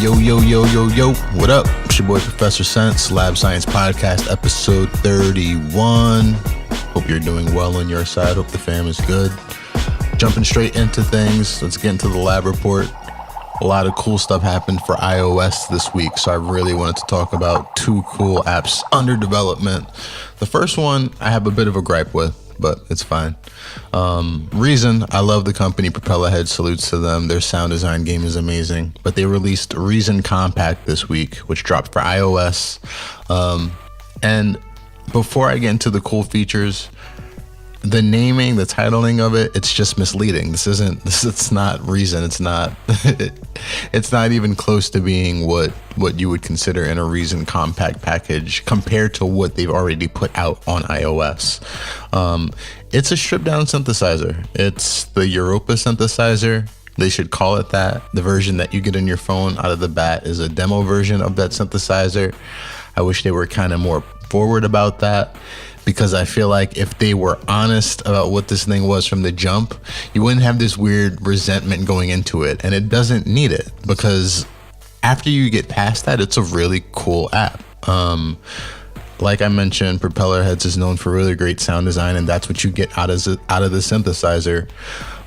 Yo, what up? It's your boy Professor Sense, Lab Science Podcast, episode 31. Hope you're doing well on your side. Hope the fam is good. Jumping straight into things, let's get into the lab report. A lot of cool stuff happened for iOS this week, so I really wanted to talk about two cool apps under development. The first one I have a bit of a gripe with, but it's fine. Reason, I love the company, Propellerhead, salutes to them. Their sound design game is amazing. But they released Reason Compact this week, which dropped for iOS. And before I get into the cool features, the naming, the titling of it, it's just misleading. It's not Reason. It's not it's not even close to being what you would consider in a Reason Compact package compared to what they've already put out on iOS. It's a stripped down synthesizer. It's the Europa synthesizer. They should call it that. The version that you get in your phone out of the bat is a demo version of that synthesizer. I wish they were kind of more forward about that, because I feel like if they were honest about what this thing was from the jump, you wouldn't have this weird resentment going into it. And it doesn't need it, because after you get past that, it's a really cool app. Like I mentioned, Propellerheads is known for really great sound design, and that's what you get out of the synthesizer.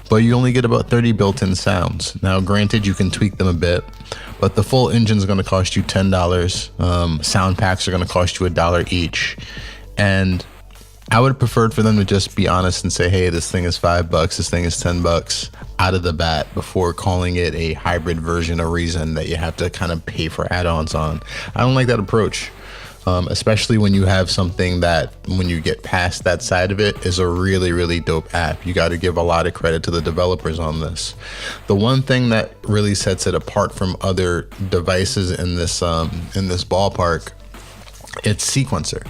But you only get about 30 built-in sounds. Now, granted, you can tweak them a bit, but the full engine is going to cost you $10. Sound packs are going to cost you $1 each. And I would have preferred for them to just be honest and say, hey, this thing is $5, this thing is $10 out of the bat, before calling it a hybrid version of Reason that you have to kind of pay for add-ons on. I don't like that approach. Especially when you have something that, when you get past that side of it, is a really, really dope app. You got to give a lot of credit to the developers on this. The one thing that really sets it apart from other devices in this ballpark, it's sequencer.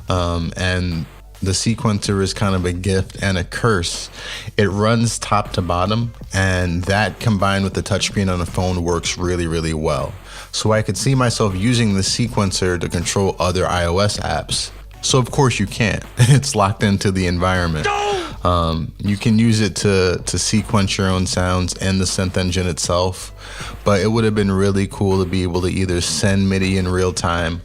And the sequencer is kind of a gift and a curse. It runs top to bottom, and that combined with the touchscreen on the phone works really, really well. So I could see myself using the sequencer to control other iOS apps. So of course you can't. It's locked into the environment. You can use it to sequence your own sounds and the synth engine itself. But it would have been really cool to be able to either send MIDI in real time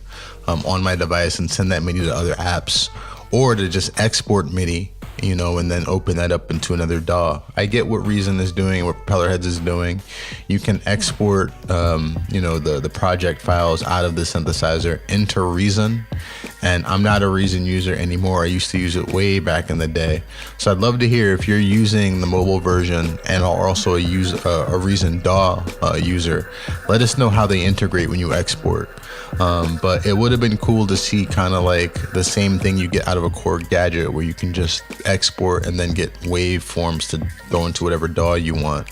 on my device and send that MIDI to other apps, or to just export MIDI, and then open that up into another DAW. I get what Reason is doing, what Propellerheads is doing. You can export, the project files out of the synthesizer into Reason. And I'm not a Reason user anymore. I used to use it way back in the day. So I'd love to hear if you're using the mobile version and are also a Reason DAW user. Let us know how they integrate when you export. But it would have been cool to see kind of like the same thing you get out of a Core Gadget, where you can just export and then get waveforms to go into whatever DAW you want.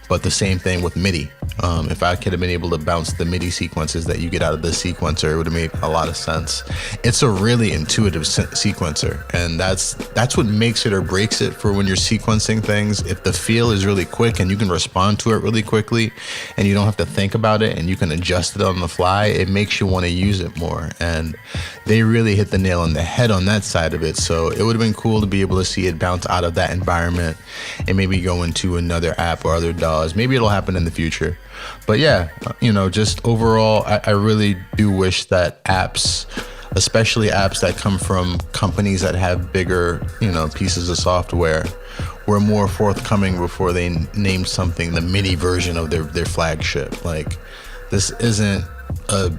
But the same thing with MIDI. If I could have been able to bounce the MIDI sequences that you get out of the sequencer, it would have made a lot of sense. It's a really intuitive sequencer, and that's what makes it or breaks it for when you're sequencing things. If the feel is really quick and you can respond to it really quickly, and you don't have to think about it, and you can adjust it on the fly, it makes you want to use it more. And they really hit the nail on the head on that side of it. So it would have been cool to be able to see it bounce out of that environment and maybe go into another app or other DAWs. Maybe it'll happen in the future. But yeah, just overall, I really do wish that apps, especially apps that come from companies that have bigger, pieces of software, were more forthcoming before they named something the mini version of their flagship. Like, this isn't a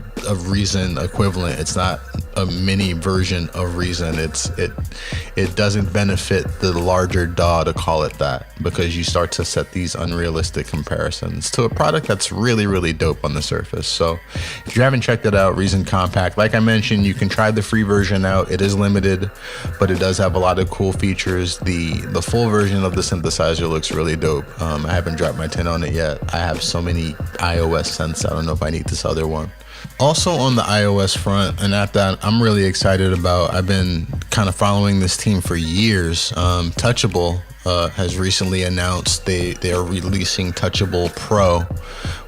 Reason equivalent. It's not a mini version of Reason. It doesn't benefit the larger DAW to call it that, because you start to set these unrealistic comparisons to a product that's really, really dope on the surface. So if you haven't checked it out, Reason Compact, like I mentioned, you can try the free version out. It is limited, but it does have a lot of cool features. The full version of the synthesizer looks really dope. I haven't dropped my 10 on it yet. I have so many iOS synths, I don't know if I need this other one. Also on the iOS front, and at that I'm really excited about, I've been kind of following this team for years. TouchAble has recently announced they are releasing TouchAble Pro,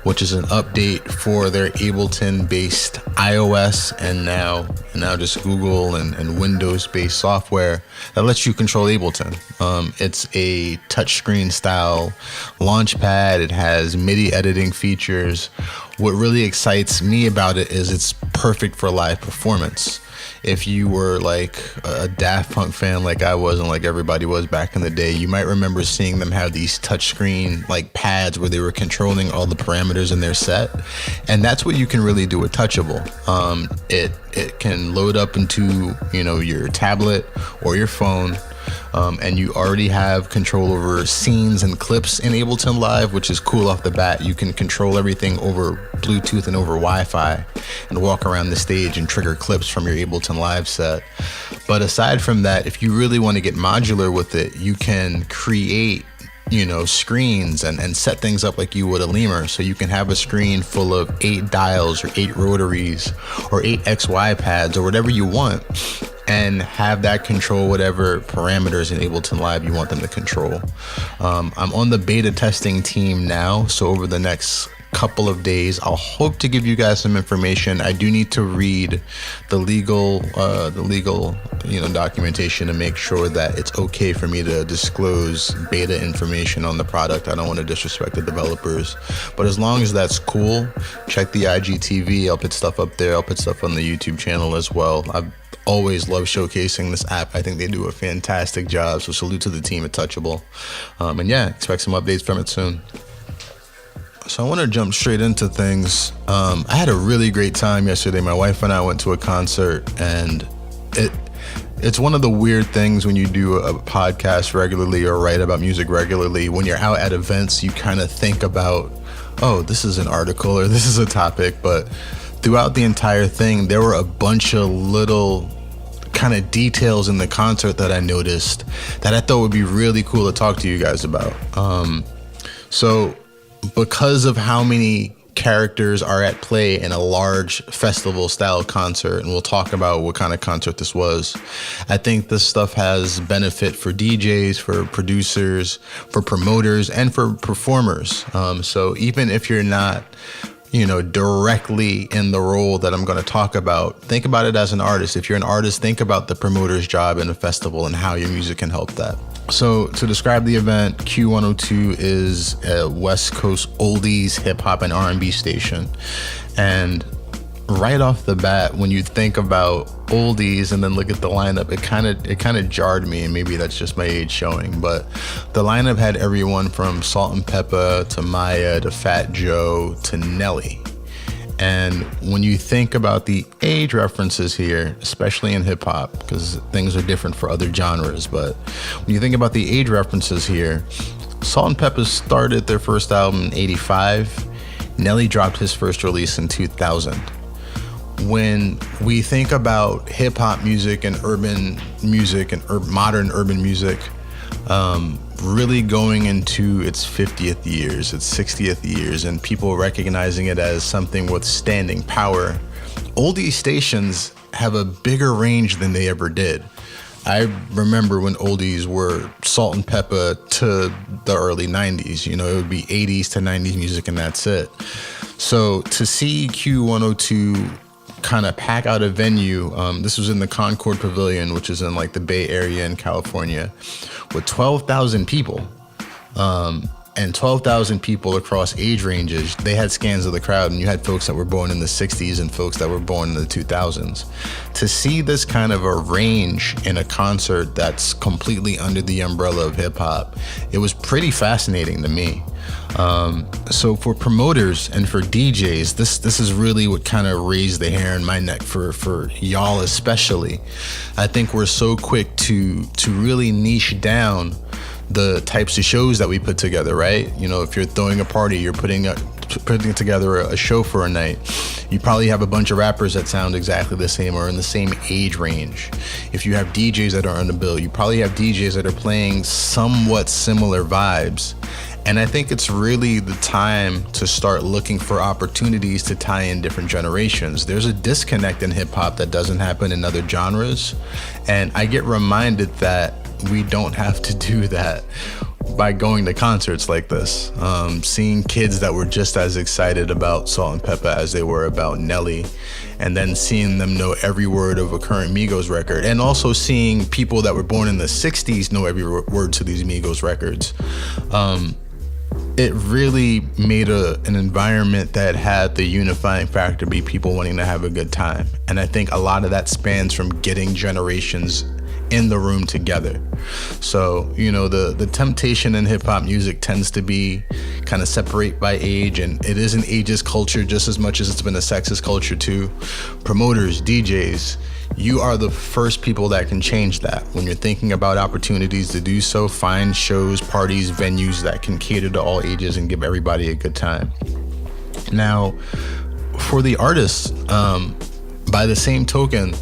which is an update for their Ableton-based iOS and now just Google and Windows-based software that lets you control Ableton. It's a touchscreen style launchpad. It has MIDI editing features. What really excites me about it is it's perfect for live performance. If you were like a Daft Punk fan like I was and like everybody was back in the day, you might remember seeing them have these touchscreen like pads where they were controlling all the parameters in their set. And that's what you can really do with TouchAble. It can load up into, your tablet or your phone. And you already have control over scenes and clips in Ableton Live, which is cool off the bat. You can control everything over Bluetooth and over Wi-Fi and walk around the stage and trigger clips from your Ableton Live set. But aside from that, if you really want to get modular with it, you can create screens and set things up like you would a lemur. So you can have a screen full of 8 dials or 8 rotaries or 8 XY pads or whatever you want, and have that control whatever parameters in Ableton Live you want them to control. I'm on the beta testing team now, so over the next couple of days I'll hope to give you guys some information. I do need to read the legal documentation to make sure that it's okay for me to disclose beta information on the product. I don't want to disrespect the developers, but as long as that's cool, check the IGTV. I'll put stuff up there. I'll put stuff on the YouTube channel as well. I've always love showcasing this app. I think they do a fantastic job, so salute to the team at TouchAble. And yeah, expect some updates from it soon. So I want to jump straight into things. I had a really great time yesterday. My wife and I went to a concert, and it's one of the weird things when you do a podcast regularly or write about music regularly. When you're out at events, you kind of think about, oh, this is an article or this is a topic, but throughout the entire thing, there were a bunch of little kind of details in the concert that I noticed that I thought would be really cool to talk to you guys about. So because of how many characters are at play in a large festival style concert, and we'll talk about what kind of concert this was, I think this stuff has benefit for DJs, for producers, for promoters, and for performers. So even if you're not directly in the role that I'm going to talk about, think about it as an artist. If you're an artist, think about the promoter's job in a festival and how your music can help that. So to describe the event, Q102 is a West Coast oldies, hip hop and R&B station. And right off the bat, when you think about oldies and then look at the lineup, it kind of jarred me, and maybe that's just my age showing, but the lineup had everyone from Salt-n-Peppa to Maya to Fat Joe to Nelly. And when you think about the age references here, especially in hip hop, because things are different for other genres, but when you think about the age references here, Salt-n-Peppa started their first album in '85. Nelly dropped his first release in 2000. When we think about hip hop music and urban music and modern urban music, really going into its 50th years, its 60th years, and people recognizing it as something with standing power, oldie stations have a bigger range than they ever did. I remember when oldies were Salt-n-Peppa to the early 90s, it would be 80s to 90s music and that's it. So to see Q102 kind of pack out a venue, this was in the Concord Pavilion, which is in like the Bay Area in California, with 12,000 people, and 12,000 people across age ranges. They had scans of the crowd, and you had folks that were born in the 60s and folks that were born in the 2000s. To see this kind of a range in a concert that's completely under the umbrella of hip hop, it was pretty fascinating to me. So for promoters and for DJs, this is really what kind of raised the hair in my neck for y'all especially. I think we're so quick to really niche down the types of shows that we put together, right? If you're throwing a party, you're putting together a show for a night, you probably have a bunch of rappers that sound exactly the same or in the same age range. If you have DJs that are on the bill, you probably have DJs that are playing somewhat similar vibes. And I think it's really the time to start looking for opportunities to tie in different generations. There's a disconnect in hip hop that doesn't happen in other genres. And I get reminded that we don't have to do that. by going to concerts like this, seeing kids that were just as excited about Salt-n-Peppa as they were about Nelly, and then seeing them know every word of a current Migos record, and also seeing people that were born in the 60s know every word to these Migos records. It really made an environment that had the unifying factor be people wanting to have a good time. And I think a lot of that spans from getting generations in the room together. So, the temptation in hip hop music tends to be kind of separate by age, and it is an ageist culture just as much as it's been a sexist culture too. Promoters, DJs, you are the first people that can change that. When you're thinking about opportunities to do so, find shows, parties, venues that can cater to all ages and give everybody a good time. Now, for the artists, by the same token,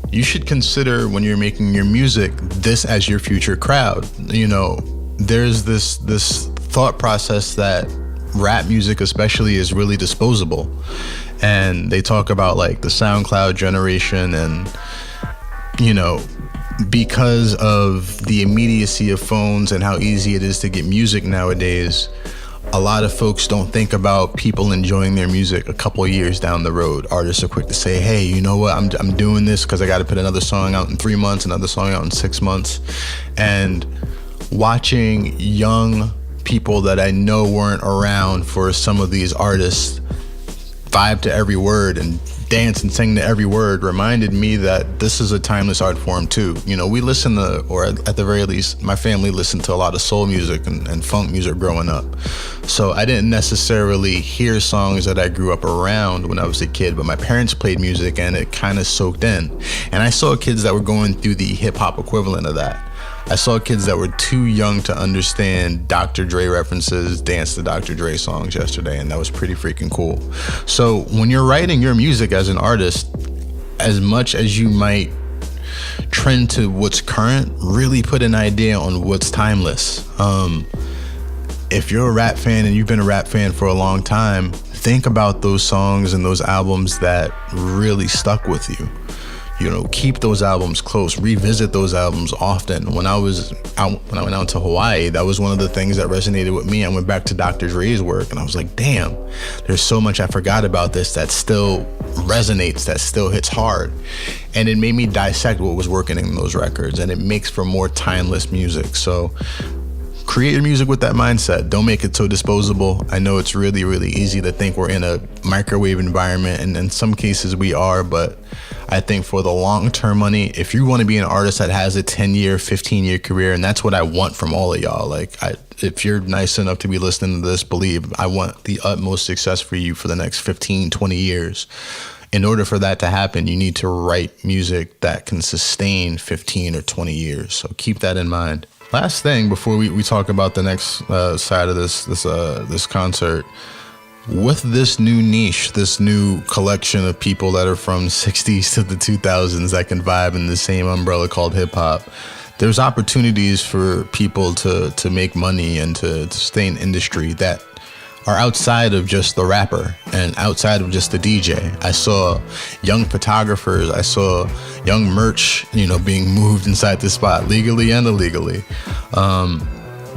you should consider when you're making your music this as your future crowd. There's this thought process that rap music especially is really disposable, and they talk about like the SoundCloud generation, and because of the immediacy of phones and how easy it is to get music nowadays, a lot of folks don't think about people enjoying their music a couple of years down the road. Artists are quick to say, hey, you know what, I'm doing this because I got to put another song out in 3 months, another song out in 6 months. And watching young people that I know weren't around for some of these artists vibe to every word and dance and sing to every word reminded me that this is a timeless art form too. We listen to, or at the very least, my family listened to a lot of soul music and funk music growing up. So I didn't necessarily hear songs that I grew up around when I was a kid, but my parents played music and it kind of soaked in. And I saw kids that were going through the hip hop equivalent of that. I saw kids that were too young to understand Dr. Dre references dance to Dr. Dre songs yesterday, and that was pretty freaking cool. So when you're writing your music as an artist, as much as you might trend to what's current, really put an idea on what's timeless. If you're a rap fan and you've been a rap fan for a long time, think about those songs and those albums that really stuck with you. Keep those albums close, revisit those albums often. When I went out to Hawaii, that was one of the things that resonated with me. I went back to Dr. Dre's work and I was like, damn, there's so much I forgot about this that still resonates, that still hits hard. And it made me dissect what was working in those records, and it makes for more timeless music. So create your music with that mindset. Don't make it so disposable. I know it's really, really easy to think we're in a microwave environment, and in some cases we are, but I think for the long-term money, if you want to be an artist that has a 10-year, 15-year career, and that's what I want from all of y'all, if you're nice enough to be listening to this, believe I want the utmost success for you for the next 15, 20 years. In order for that to happen, you need to write music that can sustain 15 or 20 years. So keep that in mind. Last thing before we talk about the next side of this concert, with this new niche, this new collection of people that are from 60s to the 2000s that can vibe in the same umbrella called hip hop, there's opportunities for people to make money and to stay in industry that are outside of just the rapper and outside of just the DJ. I saw young photographers, I saw young merch, being moved inside the spot legally and illegally.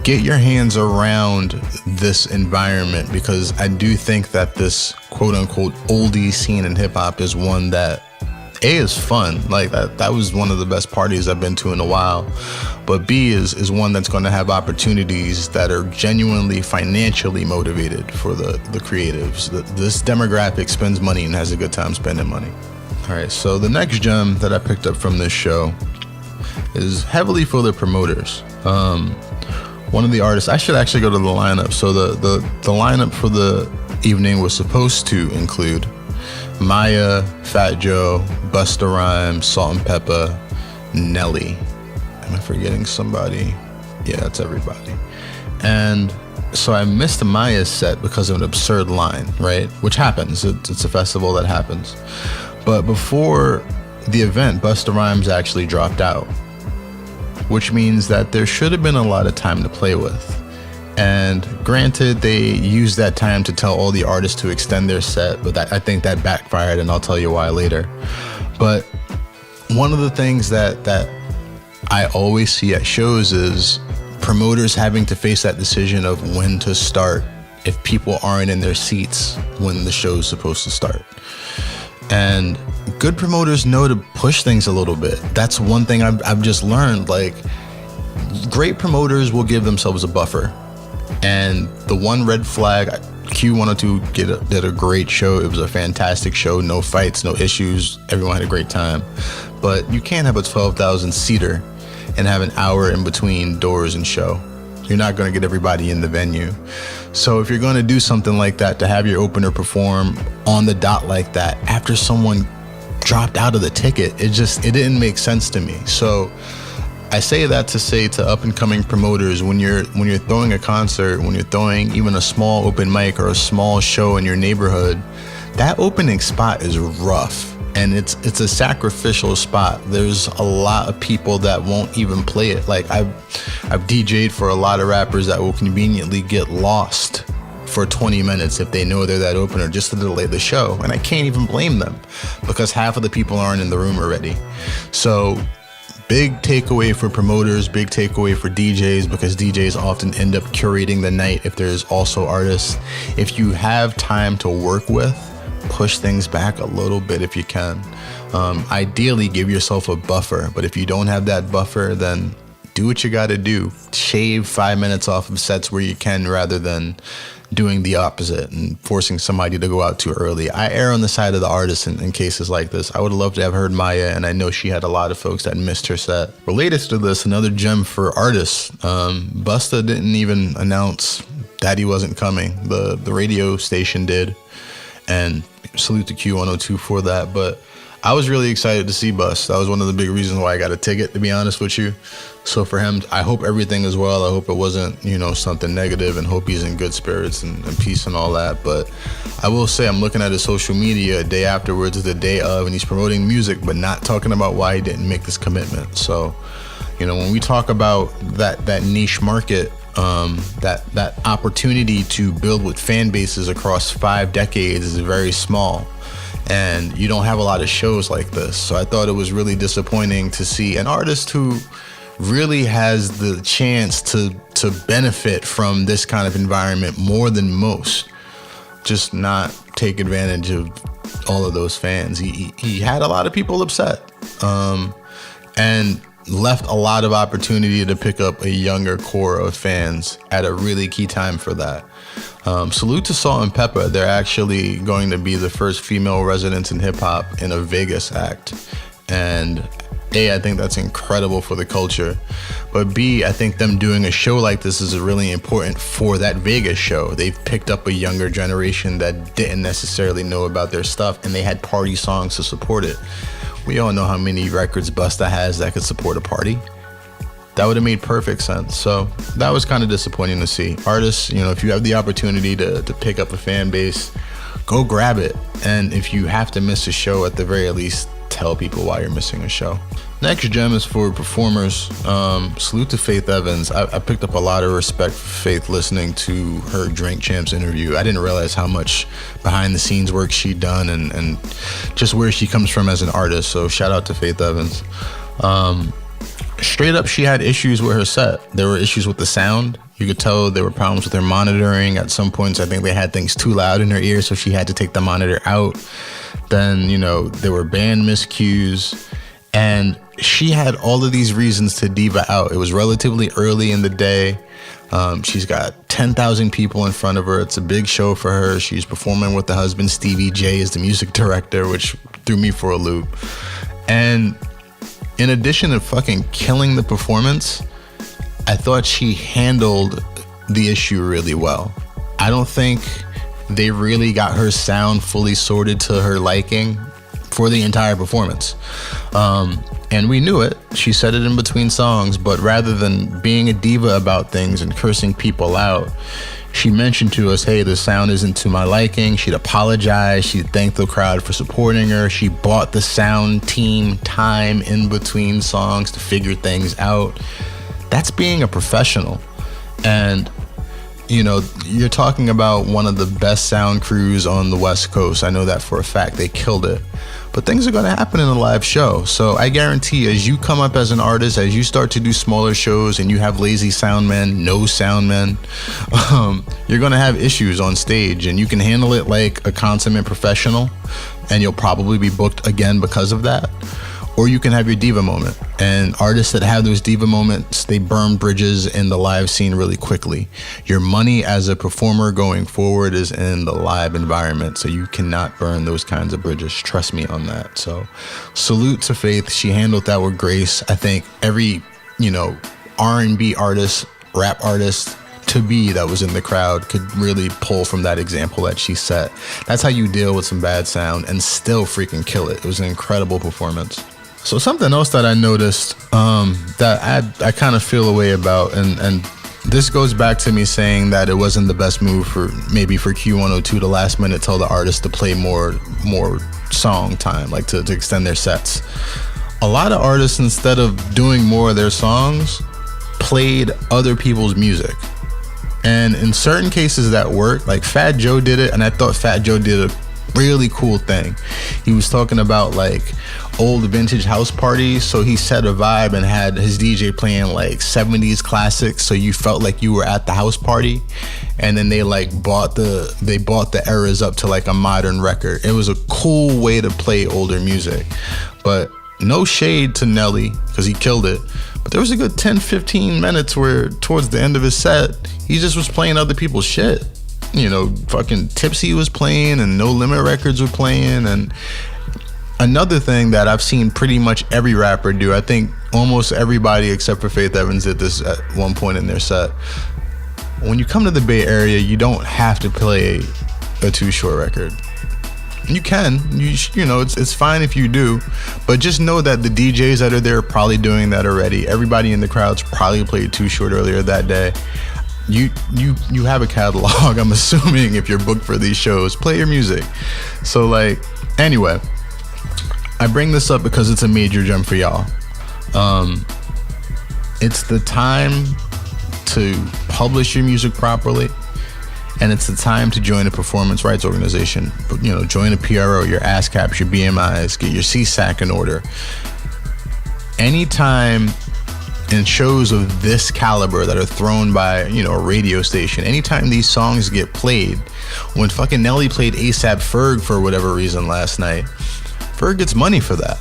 Get your hands around this environment, because I do think that this quote unquote oldie scene in hip hop is one that A, is fun. Like that was one of the best parties I've been to in a while. But B is one that's going to have opportunities that are genuinely financially motivated for the creatives. This demographic spends money and has a good time spending money. All right, so the next gem that I picked up from this show is heavily for the promoters. One of the artists, I should actually go to the lineup. So the lineup for the evening was supposed to include Maya, Fat Joe, Busta Rhymes, Salt-n-Peppa, Nelly. Am I forgetting somebody? Yeah, that's everybody. And so I missed Maya's set because of an absurd line, right? Which happens. It's a festival that happens. But before the event, Busta Rhymes actually dropped out, which means that there should have been a lot of time to play with. And granted, they used that time to tell all the artists to extend their set, but I think that backfired, and I'll tell you why later. But one of the things that I always see at shows is promoters having to face that decision of when to start if people aren't in their seats when the show's supposed to start. And good promoters know to push things a little bit. That's one thing I've just learned. Like, great promoters will give themselves a buffer. And the one red flag, Q102 did a great show. It was a fantastic show. No fights, no issues. Everyone had a great time. But you can't have a 12,000 seater and have an hour in between doors and show. You're not going to get everybody in the venue. So if you're going to do something like that, to have your opener perform on the dot like that after someone dropped out of the ticket, it didn't make sense to me. So I say that to say to up and coming promoters, when you're throwing a concert, when you're throwing even a small open mic or a small show in your neighborhood, that opening spot is rough. And it's a sacrificial spot. There's a lot of people that won't even play it. Like, I've DJ'd for a lot of rappers that will conveniently get lost for 20 minutes if they know they're that opener, just to delay the show. And I can't even blame them, because half of the people aren't in the room already. So big takeaway for promoters, big takeaway for DJs, because DJs often end up curating the night if there's also artists. If you have time to work with, push things back a little bit if you can. Ideally, give yourself a buffer, but if you don't have that buffer, then do what you got to do. Shave 5 minutes off of sets where you can, rather than doing the opposite and forcing somebody to go out too early. I err on the side of the artist in cases like this. I would love to have heard Maya, and I know she had a lot of folks that missed her set. Related to this, another gem for artists. Busta didn't even announce that he wasn't coming. The radio station did, and salute to Q102 for that. But I was really excited to see Bust. That was one of the big reasons why I got a ticket, to be honest with you. So for him, I hope everything is well. I hope it wasn't, something negative, and hope he's in good spirits and peace and all that. But I will say, I'm looking at his social media a day afterwards, the day of, and he's promoting music, but not talking about why he didn't make this commitment. So, when we talk about that niche market, that opportunity to build with fan bases across 5 decades is very small, and you don't have a lot of shows like this. So I thought it was really disappointing to see an artist who really has the chance to benefit from this kind of environment more than most just not take advantage of all of those fans. He had a lot of people upset, and left a lot of opportunity to pick up a younger core of fans at a really key time for that. Salute to Salt-n-Peppa. They're actually going to be the first female residents in hip-hop in a Vegas act. And A, I think that's incredible for the culture. But B, I think them doing a show like this is really important for that Vegas show. They've picked up a younger generation that didn't necessarily know about their stuff, and they had party songs to support it. We all know how many records Busta has that could support a party. That would have made perfect sense. So that was kind of disappointing to see. Artists, if you have the opportunity to pick up a fan base, go grab it. And if you have to miss a show, at the very least, tell people why you're missing a show. Next gem is for performers. Salute to Faith Evans. I picked up a lot of respect for Faith listening to her Drink Champs interview. I didn't realize how much behind the scenes work she'd done and just where she comes from as an artist. So shout out to Faith Evans. Straight up, she had issues with her set. There were issues with the sound. You could tell there were problems with her monitoring. At some points, I think they had things too loud in her ear, so she had to take the monitor out. Then, there were band miscues. And she had all of these reasons to diva out. It was relatively early in the day. She's got 10,000 people in front of her. It's a big show for her. She's performing with the husband, Stevie J, as the music director, which threw me for a loop. And in addition to fucking killing the performance, I thought she handled the issue really well. I don't think they really got her sound fully sorted to her liking for the entire performance. And we knew it. She said it in between songs, but rather than being a diva about things and cursing people out, she mentioned to us, hey, the sound isn't to my liking. She'd apologize. She'd thank the crowd for supporting her. She bought the sound team time in between songs to figure things out. That's being a professional. And you know, you're talking about one of the best sound crews on the West Coast. I know that for a fact. They killed it. But things are going to happen in a live show. So I guarantee as you come up as an artist, as you start to do smaller shows and you have lazy sound men, no sound men, you're going to have issues on stage, and you can handle it like a consummate professional, and you'll probably be booked again because of that. Or you can have your diva moment. And artists that have those diva moments, they burn bridges in the live scene really quickly. Your money as a performer going forward is in the live environment, so you cannot burn those kinds of bridges. Trust me on that. So salute to Faith. She handled that with grace. I think every, you know, R&B artist, rap artist to be that was in the crowd could really pull from that example that she set. That's how you deal with some bad sound and still freaking kill it. It was an incredible performance. So something else that I noticed that I kind of feel a way about, and this goes back to me saying that it wasn't the best move for Q102 to last minute tell the artist to play more song time, like to extend their sets. A lot of artists, instead of doing more of their songs, played other people's music. And in certain cases that worked. Like Fat Joe did it, and I thought Fat Joe did a really cool thing. He was talking about like old vintage house parties, so he set a vibe and had his DJ playing like 70s classics, so you felt like you were at the house party. And then they like bought the eras up to like a modern record. It was a cool way to play older music. But no shade to Nelly, because he killed it. But there was a good 10-15 minutes where towards the end of his set, he just was playing other people's shit. You know, fucking Tipsy was playing and No Limit Records were playing. And another thing that I've seen pretty much every rapper do, I think almost everybody except for Faith Evans did this at one point in their set. When you come to the Bay Area, you don't have to play a Too Short record. You can, you know, it's fine if you do, but just know that the DJs that are there are probably doing that already. Everybody in the crowd's probably played Too Short earlier that day. You have a catalog, I'm assuming, if you're booked for these shows. Play your music. So like, anyway, I bring this up because it's a major gem for y'all. It's the time to publish your music properly, and it's the time to join a performance rights organization. You know, join a PRO, your ASCAPs, your BMIs, get your CSAC in order. Anytime in shows of this caliber that are thrown by, you know, a radio station, anytime these songs get played, when fucking Nelly played ASAP Ferg for whatever reason last night, Ferg gets money for that.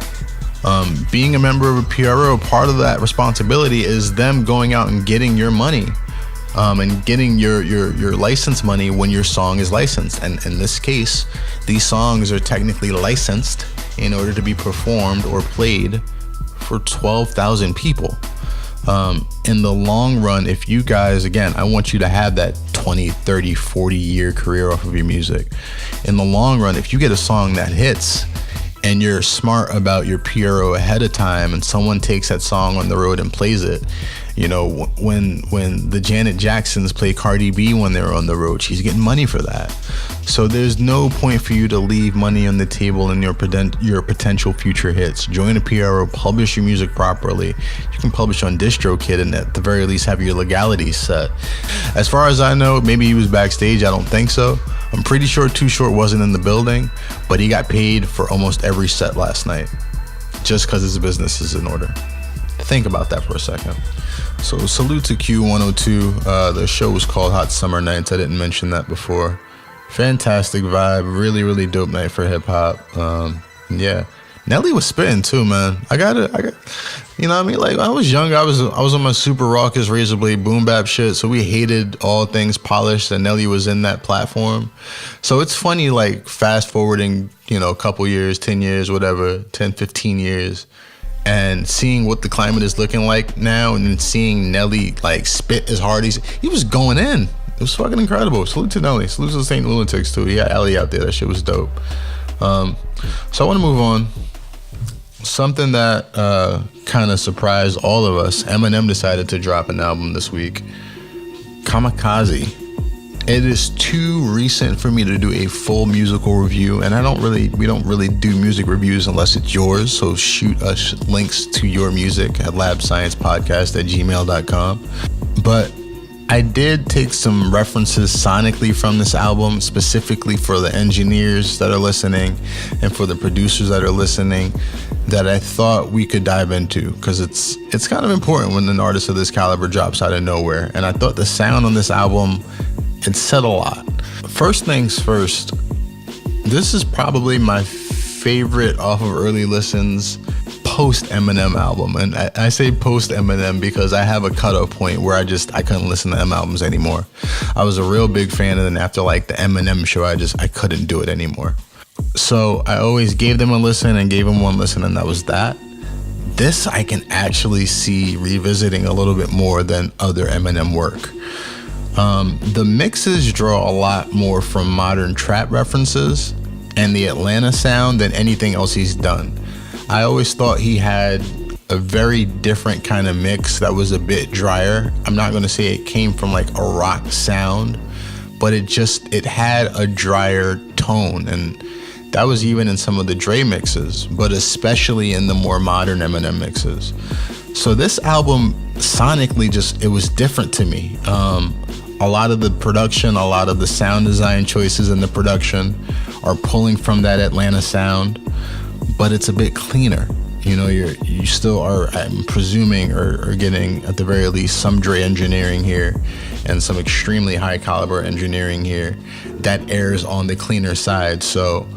Being a member of a PRO, part of that responsibility is them going out and getting your money, and getting your license money when your song is licensed. And in this case, these songs are technically licensed in order to be performed or played for 12,000 people. In the long run, if you guys, again, I want you to have that 20, 30, 40 year career off of your music. In the long run, if you get a song that hits and you're smart about your PRO ahead of time, and someone takes that song on the road and plays it, you know, when the Janet Jacksons play Cardi B when they're on the road, she's getting money for that. So there's no point for you to leave money on the table in your potential future hits. Join a PRO, publish your music properly. You can publish on DistroKid and at the very least have your legalities set. As far as I know, maybe he was backstage. I don't think so. I'm pretty sure Too Short wasn't in the building, but he got paid for almost every set last night just because his business is in order. Think about that for a second. So salute to Q102. The show was called Hot Summer Nights. I didn't mention that before. Fantastic vibe. Really, really dope night for hip hop. Yeah. Nelly was spitting too, man. I got you know what I mean? Like, when I was young, I was on my super raucous razor blade boom bap shit, so we hated all things polished, and Nelly was in that platform. So it's funny, like, fast forwarding, you know, a couple years, 10 years, whatever, 10, 15 years, and seeing what the climate is looking like now, and then seeing Nelly, like, spit as hard as he was going in. It was fucking incredible. Salute to Nelly. Salute to the St. Lunatics, too. He had Allie out there. That shit was dope. So I want to move on. Something that kind of surprised all of us. Eminem decided to drop an album this week. Kamikaze. It is too recent for me to do a full musical review, and we don't really do music reviews unless it's yours. So shoot us links to your music at labsciencepodcast@gmail.com. But I did take some references sonically from this album, specifically for the engineers that are listening and for the producers that are listening, that I thought we could dive into, because it's kind of important when an artist of this caliber drops out of nowhere. And I thought the sound on this album, it said a lot. First things first, this is probably my favorite off of early listens post Eminem album. And I say post Eminem because I have a cutoff point where I couldn't listen to M albums anymore. I was a real big fan, and then after like the Eminem show, I couldn't do it anymore. So I always gave them a listen and gave them one listen, and that was that. This I can actually see revisiting a little bit more than other Eminem work. The mixes draw a lot more from modern trap references and the Atlanta sound than anything else he's done. I always thought he had a very different kind of mix that was a bit drier. I'm not going to say it came from like a rock sound, but it had a drier tone, and that was even in some of the Dre mixes, but especially in the more modern Eminem mixes. So this album sonically it was different to me. A lot of the production, a lot of the sound design choices in the production are pulling from that Atlanta sound, but it's a bit cleaner. You know, you still are, I'm presuming, are getting at the very least some Dre engineering here and some extremely high caliber engineering here that airs on the cleaner side. So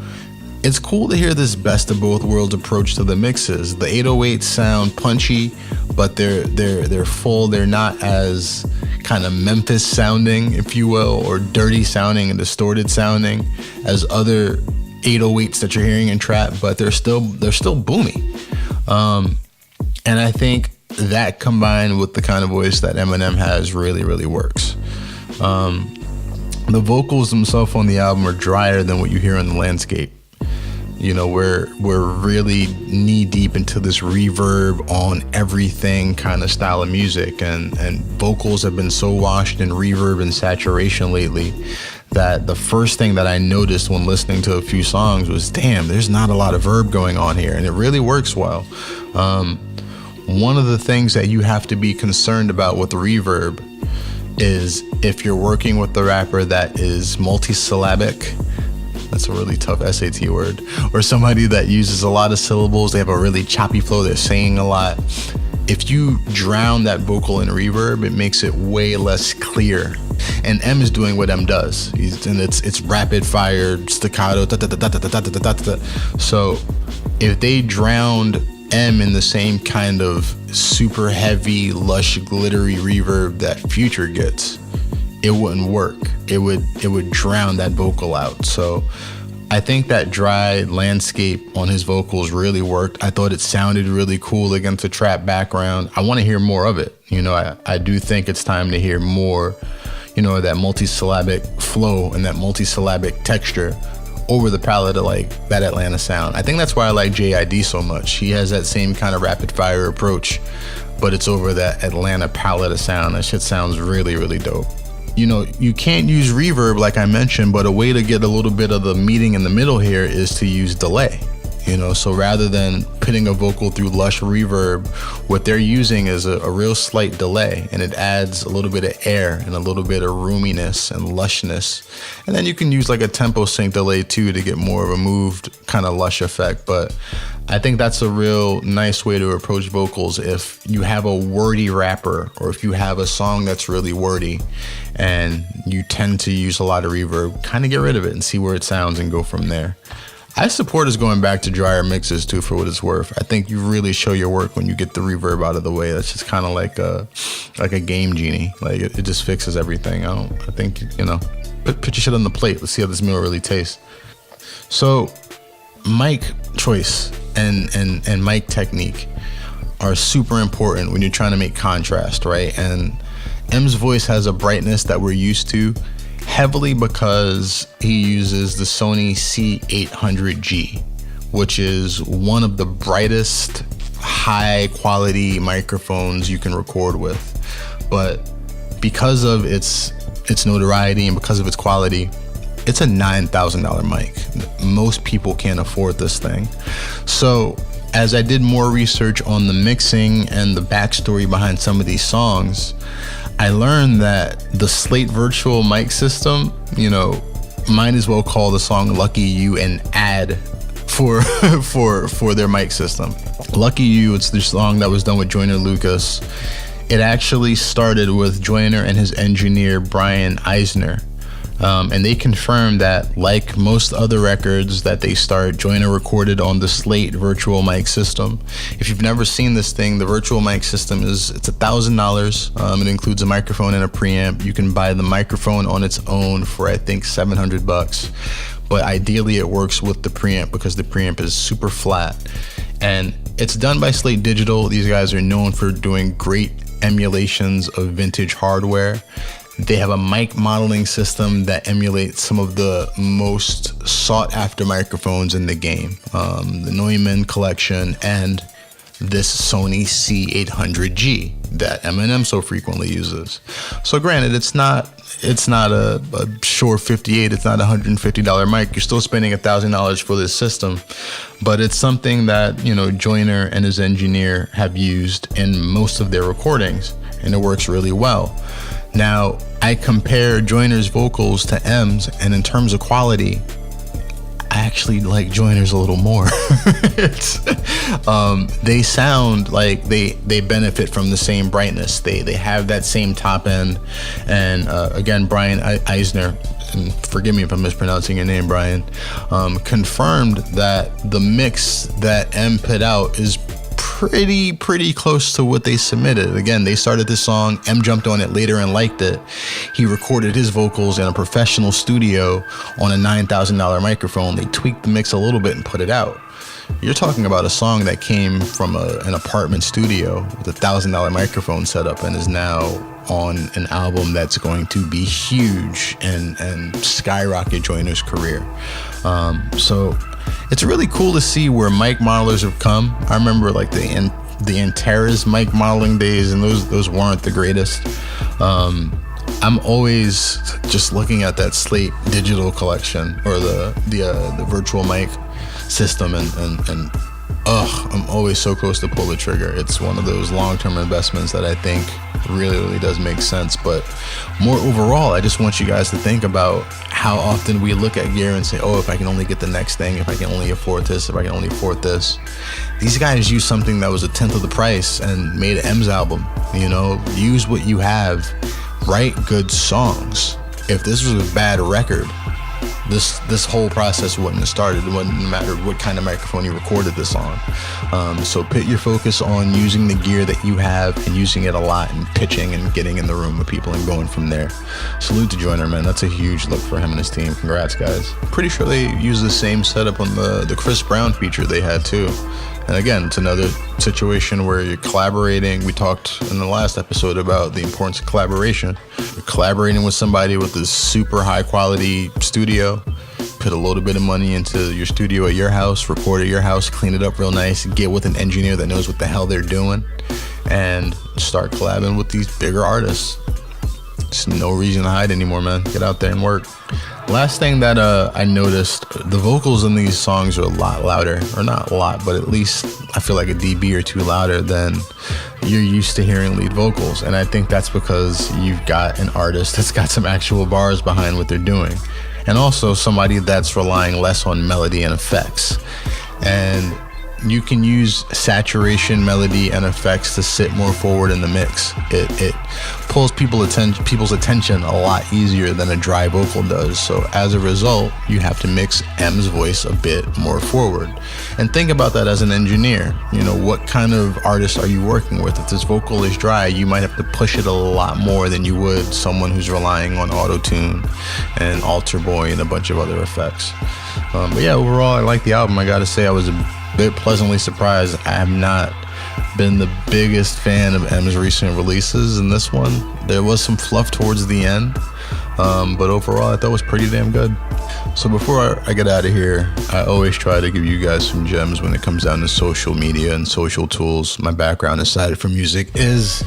it's cool to hear this best of both worlds approach to the mixes. The 808s sound punchy, but they're full. They're not as kind of Memphis sounding, if you will, or dirty sounding and distorted sounding as other 808s that you're hearing in trap, but they're still boomy. And I think that combined with the kind of voice that Eminem has really, really works. The vocals themselves on the album are drier than what you hear on The Landscape. You know, we're really knee deep into this reverb on everything kind of style of music, and vocals have been so washed in reverb and saturation lately that the first thing that I noticed when listening to a few songs was, damn, there's not a lot of verb going on here, and it really works well. One of the things that you have to be concerned about with reverb is if you're working with the rapper that is multisyllabic. That's a really tough SAT word. Or somebody that uses a lot of syllables, they have a really choppy flow, they're saying a lot. If you drown that vocal in reverb, it makes it way less clear. And M is doing what M does. It's rapid fire, staccato, So if they drowned M in the same kind of super heavy, lush, glittery reverb that Future gets, it wouldn't work. It would drown that vocal out. So I think that dry Landscape on his vocals really worked. I thought it sounded really cool against a trap background. I want to hear more of it. You know, I do think it's time to hear more, you know, that multisyllabic flow and that multisyllabic texture over the palette of like that Atlanta sound. I think that's why I like JID so much. He has that same kind of rapid fire approach, but it's over that Atlanta palette of sound. That shit sounds really, really dope. You know, you can't use reverb like I mentioned, but a way to get a little bit of the meeting in the middle here is to use delay. You know, so rather than putting a vocal through lush reverb, what they're using is a real slight delay, and it adds a little bit of air and a little bit of roominess and lushness. And then you can use like a tempo sync delay too to get more of a moved kind of lush effect. But I think that's a real nice way to approach vocals if you have a wordy rapper, or if you have a song that's really wordy and you tend to use a lot of reverb, kind of get rid of it and see where it sounds and go from there. I support us going back to drier mixes too, for what it's worth. I think you really show your work when you get the reverb out of the way. That's just kind of like a game genie. Like it just fixes everything. I think, you know, put your shit on the plate. Let's see how this meal really tastes. So mic choice and mic technique are super important when you're trying to make contrast, right? And M's voice has a brightness that we're used to, heavily because he uses the Sony C800G, which is one of the brightest high quality microphones you can record with. But because of its notoriety and because of its quality, it's a $9,000 mic. Most people can't afford this thing. So as I did more research on the mixing and the backstory behind some of these songs, I learned that the Slate virtual mic system, might as well call the song Lucky You an ad for their mic system. Lucky You, it's the song that was done with Joyner Lucas. It actually started with Joyner and his engineer Brian Eisner. And they confirmed that, like most other records that they start, Joyner recorded on the Slate virtual mic system. If you've never seen this thing, the virtual mic system it's $1,000. It includes a microphone and a preamp. You can buy the microphone on its own for I think $700. But ideally it works with the preamp because the preamp is super flat. And it's done by Slate Digital. These guys are known for doing great emulations of vintage hardware. They have a mic modeling system that emulates some of the most sought after microphones in the game. The Neumann collection and this Sony C800G that Eminem so frequently uses. So granted, it's not a Shure 58, it's not a $150 mic. You're still spending $1,000 for this system, but it's something that, Joyner and his engineer have used in most of their recordings, and it works really well. Now, I compare Joyner's vocals to M's, and in terms of quality, I actually like Joyner's a little more. They sound like they benefit from the same brightness. They have that same top end. And again, Brian Eisner, and forgive me if I'm mispronouncing your name, Brian, confirmed that the mix that M put out is pretty close to what they submitted. Again, they started this song, M jumped on it later and liked it. He recorded his vocals in a professional studio on a $9,000 microphone. They tweaked the mix a little bit and put it out. You're talking about a song that came from an apartment studio with a $1,000 microphone setup and is now on an album that's going to be huge and skyrocket Joyner's career. So it's really cool to see where mic modelers have come. I remember like the Antares mic modeling days, and those weren't the greatest. I'm always just looking at that Slate digital collection or the virtual mic system, and I'm always so close to pull the trigger. It's one of those long-term investments that I think really does make sense. But more overall, I just want you guys to think about how often we look at gear and say, oh, if I can only get the next thing, if I can only afford this, if I can only afford this. These guys used something that was a tenth of the price and made M's album. Use what you have, write good songs. If this was a bad record, this whole process wouldn't have started. It wouldn't matter what kind of microphone you recorded this on. So put your focus on using the gear that you have and using it a lot and pitching and getting in the room with people and going from there. Salute to Joyner, man. That's a huge look for him and his team. Congrats, guys. Pretty sure they used the same setup on the Chris Brown feature they had too. And again, it's another situation where you're collaborating. We talked in the last episode about the importance of collaboration. You're collaborating with somebody with this super high quality studio. Put a little bit of money into your studio at your house, record at your house, clean it up real nice, get with an engineer that knows what the hell they're doing, and start collabing with these bigger artists. There's no reason to hide anymore, man. Get out there and work. Last thing that I noticed, the vocals in these songs are a lot louder, or not a lot, but at least I feel like a dB or two louder than you're used to hearing lead vocals. And I think that's because you've got an artist that's got some actual bars behind what they're doing, and also somebody that's relying less on melody and effects. And you can use saturation, melody, and effects to sit more forward in the mix. It pulls people's attention a lot easier than a dry vocal does. So as a result, you have to mix M's voice a bit more forward. And think about that as an engineer. What kind of artist are you working with? If this vocal is dry, you might have to push it a lot more than you would someone who's relying on auto-tune and alter boy and a bunch of other effects. But yeah, overall, I like the album. I gotta say, I was a bit pleasantly surprised. I have not been the biggest fan of M's recent releases, and this one, there was some fluff towards the end, but overall I thought it was pretty damn good. So before I get out of here, I always try to give you guys some gems when it comes down to social media and social tools. My background, aside from music, is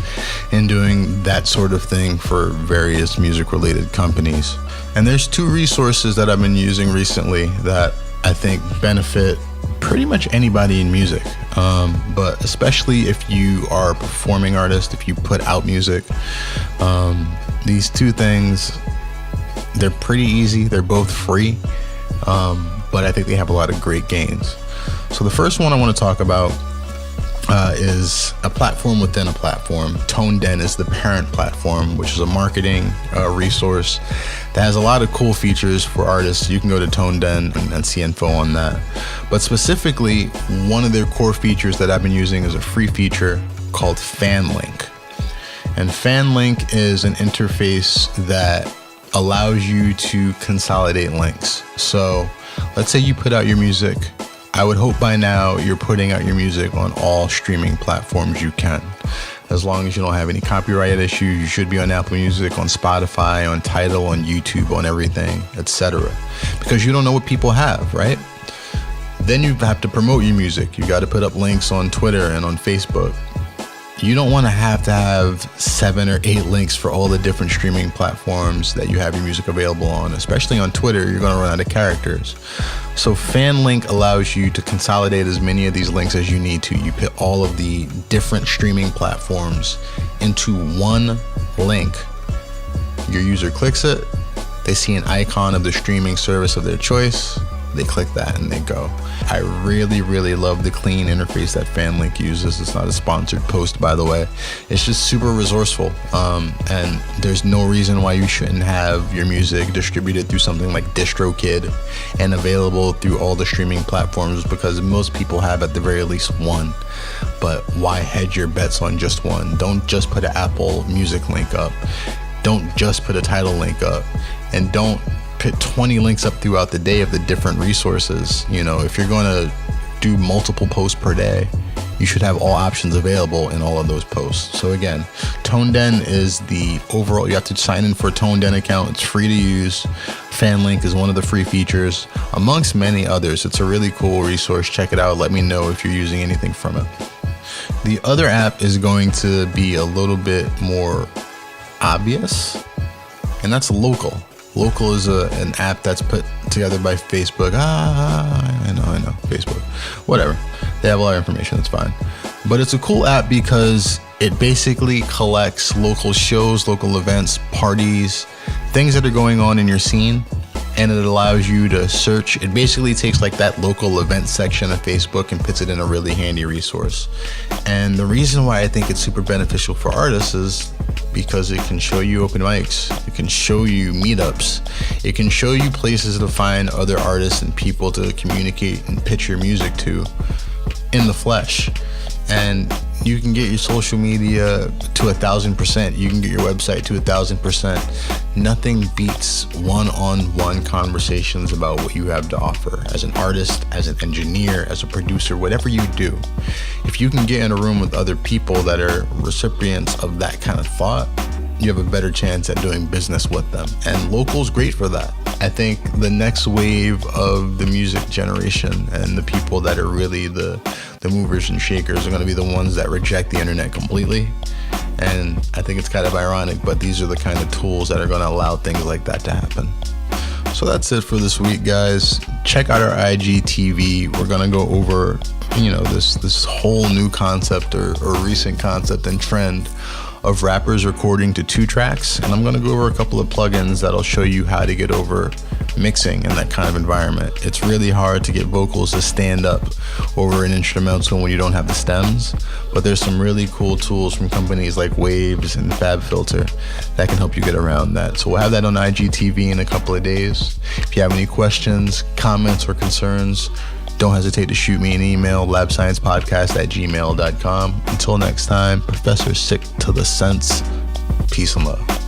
in doing that sort of thing for various music related companies, and there's two resources that I've been using recently that I think benefit pretty much anybody in music, but especially if you are a performing artist, if you put out music. These two things, they're pretty easy. They're both free, but I think they have a lot of great gains. So the first one I want to talk about is a platform within a platform. ToneDen is the parent platform, which is a marketing resource that has a lot of cool features for artists. You can go to ToneDen and see info on that. But specifically, one of their core features that I've been using is a free feature called FanLink. And FanLink is an interface that allows you to consolidate links. So let's say you put out your music. I would hope by now you're putting out your music on all streaming platforms you can. As long as you don't have any copyright issues, you should be on Apple Music, on Spotify, on Tidal, on YouTube, on everything, etc. Because you don't know what people have, right? Then you have to promote your music. You got to put up links on Twitter and on Facebook. You don't want to have 7 or 8 links for all the different streaming platforms that you have your music available on. Especially on Twitter, you're going to run out of characters. So FanLink allows you to consolidate as many of these links as you need to. You put all of the different streaming platforms into one link. Your user clicks it. They see an icon of the streaming service of their choice. They click that and they go. I really, really love the clean interface that FanLink uses. It's not a sponsored post, by the way. It's just super resourceful. And there's no reason why you shouldn't have your music distributed through something like DistroKid and available through all the streaming platforms, because most people have at the very least one. But why hedge your bets on just one? Don't just put an Apple Music link up. Don't just put a Tidal link up. And don't put 20 links up throughout the day of the different resources. You know, if you're going to do multiple posts per day, you should have all options available in all of those posts. So again, ToneDen is the overall, you have to sign in for a ToneDen account. It's free to use. FanLink is one of the free features, amongst many others. It's a really cool resource. Check it out. Let me know if you're using anything from it. The other app is going to be a little bit more obvious, and that's Local. Local is an app that's put together by Facebook. I know, Facebook. Whatever. They have a lot of information, that's fine. But it's a cool app because it basically collects local shows, local events, parties, things that are going on in your scene, and it allows you to search. It basically takes like that local event section of Facebook and puts it in a really handy resource. And the reason why I think it's super beneficial for artists is because it can show you open mics, it can show you meetups, it can show you places to find other artists and people to communicate and pitch your music to in the flesh. And you can get your social media to 1,000%. You can get your website to 1,000%. Nothing beats one-on-one conversations about what you have to offer as an artist, as an engineer, as a producer, whatever you do. If you can get in a room with other people that are recipients of that kind of thought, you have a better chance at doing business with them. And Local's great for that. I think the next wave of the music generation and the people that are really the movers and shakers are going to be the ones that reject the internet completely. And I think it's kind of ironic, but these are the kind of tools that are going to allow things like that to happen. So that's it for this week, guys. Check out our IGTV. We're going to go over, this whole new concept or recent concept and trend of rappers recording to 2 tracks. And I'm going to go over a couple of plugins that'll show you how to get over mixing in that kind of environment. It's really hard to get vocals to stand up over an instrumental when you don't have the stems, but there's some really cool tools from companies like Waves and FabFilter that can help you get around that. So we'll have that on IGTV in a couple of days. If you have any questions, comments, or concerns, don't hesitate to shoot me an email, labsciencepodcast@gmail.com. Until next time, Professor Sick to the Sense. Peace and love.